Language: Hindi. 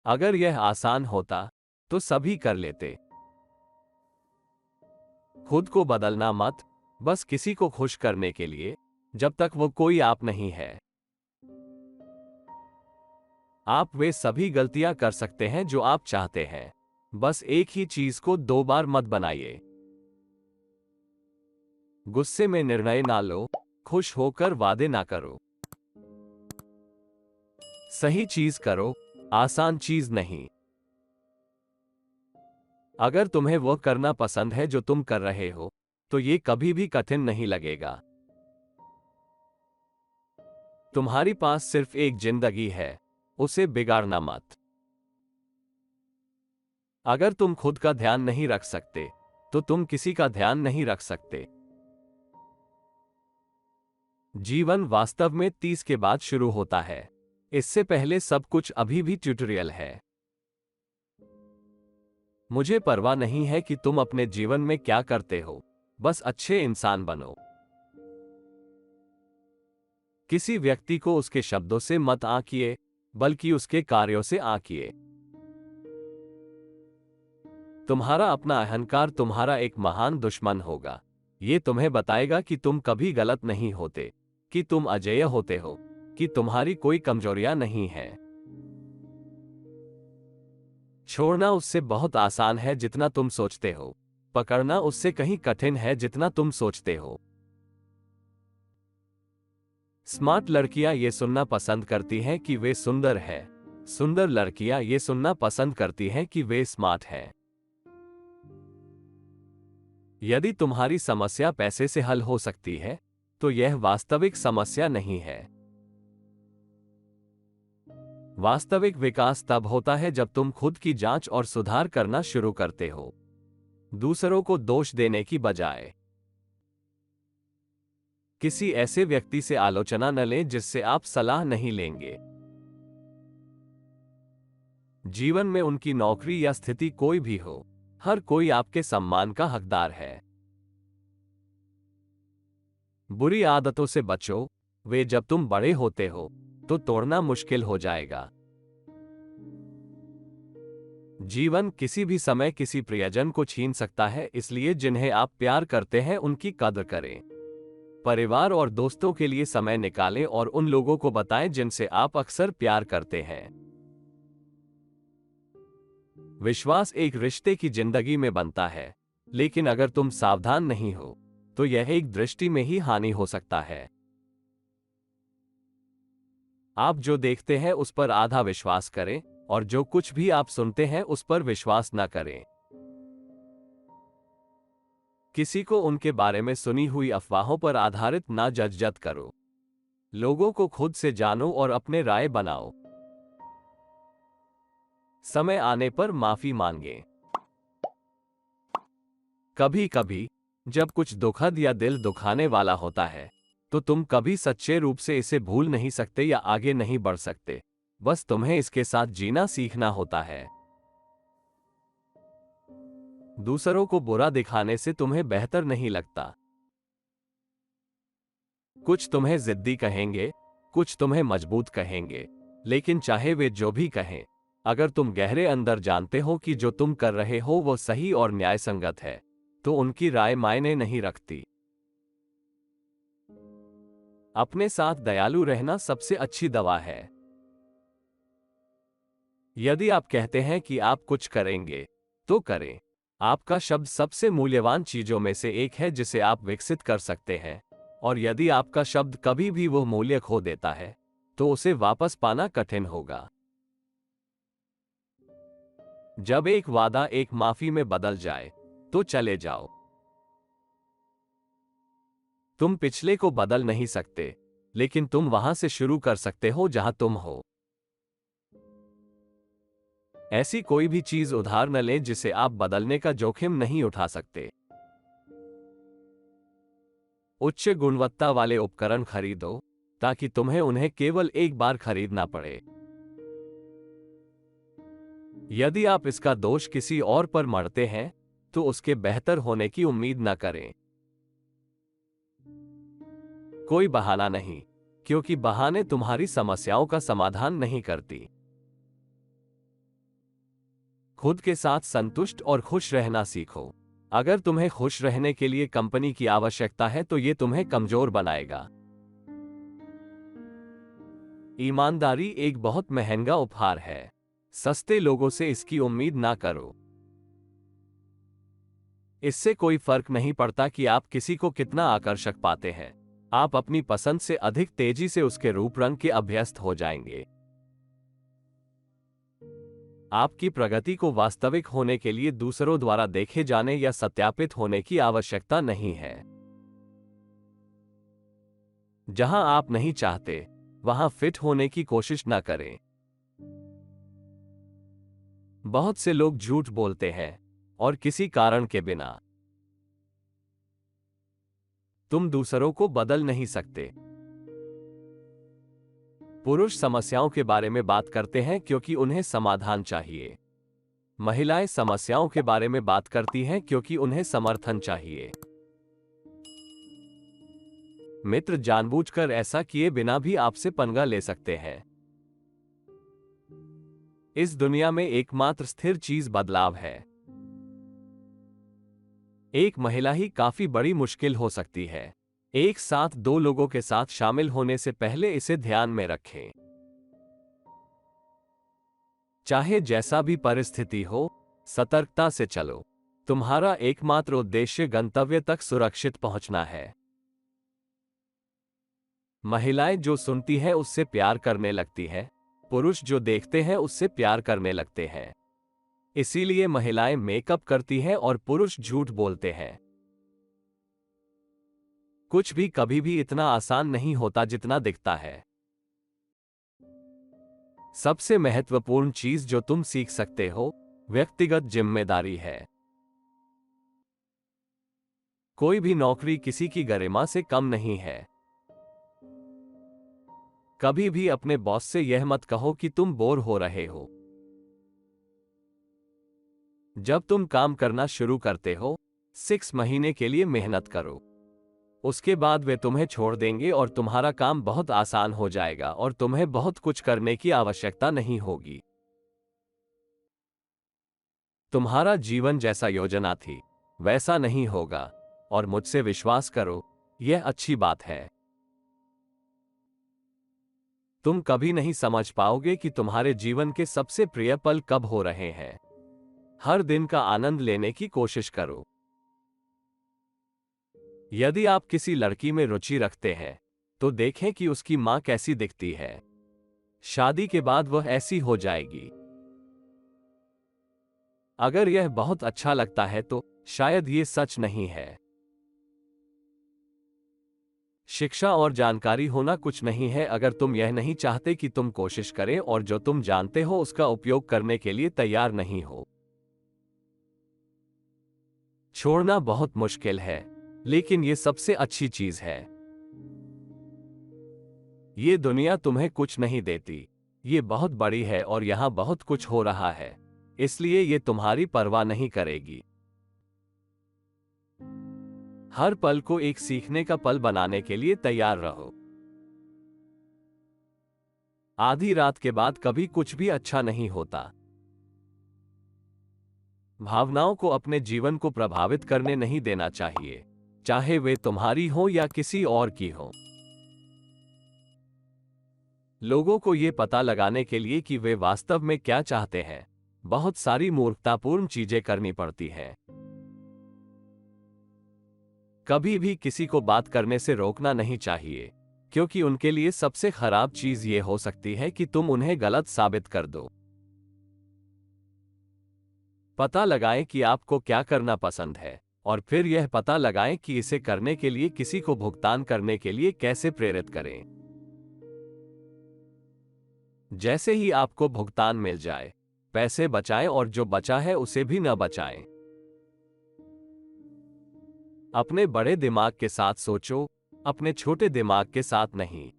अगर यह आसान होता तो सभी कर लेते। खुद को बदलना मत, बस किसी को खुश करने के लिए, जब तक वो कोई आप नहीं है। आप वे सभी गलतियां कर सकते हैं जो आप चाहते हैं, बस एक ही चीज को 2 बार मत बनाइए। गुस्से में निर्णय ना लो, खुश होकर वादे ना करो। सही चीज करो, आसान चीज नहीं। अगर तुम्हें वो करना पसंद है जो तुम कर रहे हो, तो ये कभी भी कठिन नहीं लगेगा। तुम्हारे पास सिर्फ एक जिंदगी है, उसे बिगाड़ना मत। अगर तुम खुद का ध्यान नहीं रख सकते, तो तुम किसी का ध्यान नहीं रख सकते। जीवन वास्तव में 30 के बाद शुरू होता है। इससे पहले सब कुछ अभी भी ट्यूटोरियल है। मुझे परवाह नहीं है कि तुम अपने जीवन में क्या करते हो, बस अच्छे इंसान बनो। किसी व्यक्ति को उसके शब्दों से मत आंकिए, बल्कि उसके कार्यों से आंकिए। तुम्हारा अपना अहंकार तुम्हारा एक महान दुश्मन होगा। ये तुम्हें बताएगा कि तुम कभी गलत नहीं होते, कि तुम अजेय होते हो, कि तुम्हारी कोई कमजोरियां नहीं है। छोड़ना उससे बहुत आसान है जितना तुम सोचते हो। पकड़ना उससे कहीं कठिन है जितना तुम सोचते हो। स्मार्ट लड़कियां ये सुनना पसंद करती हैं कि वे सुंदर है। सुंदर लड़कियां ये सुनना पसंद करती हैं कि वे स्मार्ट हैं। यदि तुम्हारी समस्या पैसे से हल हो सकती है, तो यह वास्तविक समस्या नहीं है। वास्तविक विकास तब होता है जब तुम खुद की जांच और सुधार करना शुरू करते हो, दूसरों को दोष देने की बजाय। किसी ऐसे व्यक्ति से आलोचना न लें जिससे आप सलाह नहीं लेंगे। जीवन में उनकी नौकरी या स्थिति कोई भी हो, हर कोई आपके सम्मान का हकदार है। बुरी आदतों से बचो, वे जब तुम बड़े होते हो तो तोड़ना मुश्किल हो जाएगा। जीवन किसी भी समय किसी प्रियजन को छीन सकता है, इसलिए जिन्हें आप प्यार करते हैं उनकी कद्र करें। परिवार और दोस्तों के लिए समय निकालें और उन लोगों को बताएं जिनसे आप अक्सर प्यार करते हैं। विश्वास एक रिश्ते की जिंदगी में बनता है, लेकिन अगर तुम सावधान नहीं हो तो यह एक दृष्टि में ही हानि हो सकता है। आप जो देखते हैं उस पर आधा विश्वास करें, और जो कुछ भी आप सुनते हैं उस पर विश्वास न करें। किसी को उनके बारे में सुनी हुई अफवाहों पर आधारित ना जज करो। लोगों को खुद से जानो और अपने राय बनाओ। समय आने पर माफी मांगे। कभी कभी जब कुछ दुखद या दिल दुखाने वाला होता है, तो तुम कभी सच्चे रूप से इसे भूल नहीं सकते या आगे नहीं बढ़ सकते। बस तुम्हें इसके साथ जीना सीखना होता है। दूसरों को बुरा दिखाने से तुम्हें बेहतर नहीं लगता। कुछ तुम्हें जिद्दी कहेंगे, कुछ तुम्हें मजबूत कहेंगे, लेकिन चाहे वे जो भी कहें, अगर तुम गहरे अंदर जानते हो कि जो तुम कर रहे हो वो सही और न्यायसंगत है, तो उनकी राय मायने नहीं रखती। अपने साथ दयालु रहना सबसे अच्छी दवा है। यदि आप कहते हैं कि आप कुछ करेंगे, तो करें। आपका शब्द सबसे मूल्यवान चीजों में से एक है जिसे आप विकसित कर सकते हैं, और यदि आपका शब्द कभी भी वो मूल्य खो देता है, तो उसे वापस पाना कठिन होगा। जब एक वादा एक माफी में बदल जाए, तो चले जाओ। तुम पिछले को बदल नहीं सकते, लेकिन तुम वहां से शुरू कर सकते हो जहां तुम हो। ऐसी कोई भी चीज उधार न लें जिसे आप बदलने का जोखिम नहीं उठा सकते। उच्च गुणवत्ता वाले उपकरण खरीदो, ताकि तुम्हें उन्हें केवल एक बार खरीदना पड़े। यदि आप इसका दोष किसी और पर मढ़ते हैं, तो उसके बेहतर होने की उम्मीद न करें। कोई बहाना नहीं, क्योंकि बहाने तुम्हारी समस्याओं का समाधान नहीं करती। खुद के साथ संतुष्ट और खुश रहना सीखो। अगर तुम्हें खुश रहने के लिए कंपनी की आवश्यकता है तो ये तुम्हें कमजोर बनाएगा। ईमानदारी एक बहुत महंगा उपहार है। सस्ते लोगों से इसकी उम्मीद ना करो। इससे कोई फर्क नहीं पड़ता कि आप किसी को कितना आकर्षक पाते हैं, आप अपनी पसंद से अधिक तेजी से उसके रूप रंग के अभ्यस्त हो जाएंगे। आपकी प्रगति को वास्तविक होने के लिए दूसरों द्वारा देखे जाने या सत्यापित होने की आवश्यकता नहीं है। जहां आप नहीं चाहते, वहां फिट होने की कोशिश न करें। बहुत से लोग झूठ बोलते हैं, और किसी कारण के बिना। तुम दूसरों को बदल नहीं सकते। पुरुष समस्याओं के बारे में बात करते हैं क्योंकि उन्हें समाधान चाहिए। महिलाएं समस्याओं के बारे में बात करती हैं क्योंकि उन्हें समर्थन चाहिए। मित्र जानबूझकर ऐसा किए बिना भी आपसे पंगा ले सकते हैं। इस दुनिया में एकमात्र स्थिर चीज बदलाव है। एक महिला ही काफी बड़ी मुश्किल हो सकती है। एक साथ दो लोगों के साथ शामिल होने से पहले इसे ध्यान में रखें। चाहे जैसा भी परिस्थिति हो, सतर्कता से चलो। तुम्हारा एकमात्र उद्देश्य गंतव्य तक सुरक्षित पहुंचना है। महिलाएं जो सुनती हैं उससे प्यार करने लगती हैं, पुरुष जो देखते हैं उससे प्यार करने लगते हैं। इसीलिए महिलाएं मेकअप करती हैं और पुरुष झूठ बोलते हैं। कुछ भी कभी भी इतना आसान नहीं होता जितना दिखता है। सबसे महत्वपूर्ण चीज जो तुम सीख सकते हो, व्यक्तिगत जिम्मेदारी है। कोई भी नौकरी किसी की गरिमा से कम नहीं है। कभी भी अपने बॉस से यह मत कहो कि तुम बोर हो रहे हो। जब तुम काम करना शुरू करते हो, 6 महीने के लिए मेहनत करो। उसके बाद वे तुम्हें छोड़ देंगे और तुम्हारा काम बहुत आसान हो जाएगा और तुम्हें बहुत कुछ करने की आवश्यकता नहीं होगी। तुम्हारा जीवन जैसा योजना थी, वैसा नहीं होगा, और मुझसे विश्वास करो, यह अच्छी बात है। तुम कभी नहीं समझ पाओगे कि तुम्हारे जीवन के सबसे प्रिय पल कब हो रहे हैं। हर दिन का आनंद लेने की कोशिश करो। यदि आप किसी लड़की में रुचि रखते हैं, तो देखें कि उसकी मां कैसी दिखती है। शादी के बाद वह ऐसी हो जाएगी। अगर यह बहुत अच्छा लगता है तो शायद ये सच नहीं है। शिक्षा और जानकारी होना कुछ नहीं है अगर तुम यह नहीं चाहते कि तुम कोशिश करें और जो तुम जानते हो उसका उपयोग करने के लिए तैयार नहीं हो। छोड़ना बहुत मुश्किल है, लेकिन ये सबसे अच्छी चीज है। ये दुनिया तुम्हें कुछ नहीं देती। ये बहुत बड़ी है और यहां बहुत कुछ हो रहा है, इसलिए ये तुम्हारी परवाह नहीं करेगी। हर पल को एक सीखने का पल बनाने के लिए तैयार रहो। आधी रात के बाद कभी कुछ भी अच्छा नहीं होता। भावनाओं को अपने जीवन को प्रभावित करने नहीं देना चाहिए, चाहे वे तुम्हारी हो या किसी और की हो। लोगों को यह पता लगाने के लिए कि वे वास्तव में क्या चाहते हैं, बहुत सारी मूर्खतापूर्ण चीजें करनी पड़ती हैं। कभी भी किसी को बात करने से रोकना नहीं चाहिए, क्योंकि उनके लिए सबसे खराब चीज ये हो सकती है कि तुम उन्हें गलत साबित कर दो। पता लगाएं कि आपको क्या करना पसंद है, और फिर यह पता लगाएं कि इसे करने के लिए किसी को भुगतान करने के लिए कैसे प्रेरित करें। जैसे ही आपको भुगतान मिल जाए, पैसे बचाएं और जो बचा है उसे भी न बचाएं। अपने बड़े दिमाग के साथ सोचो, अपने छोटे दिमाग के साथ नहीं।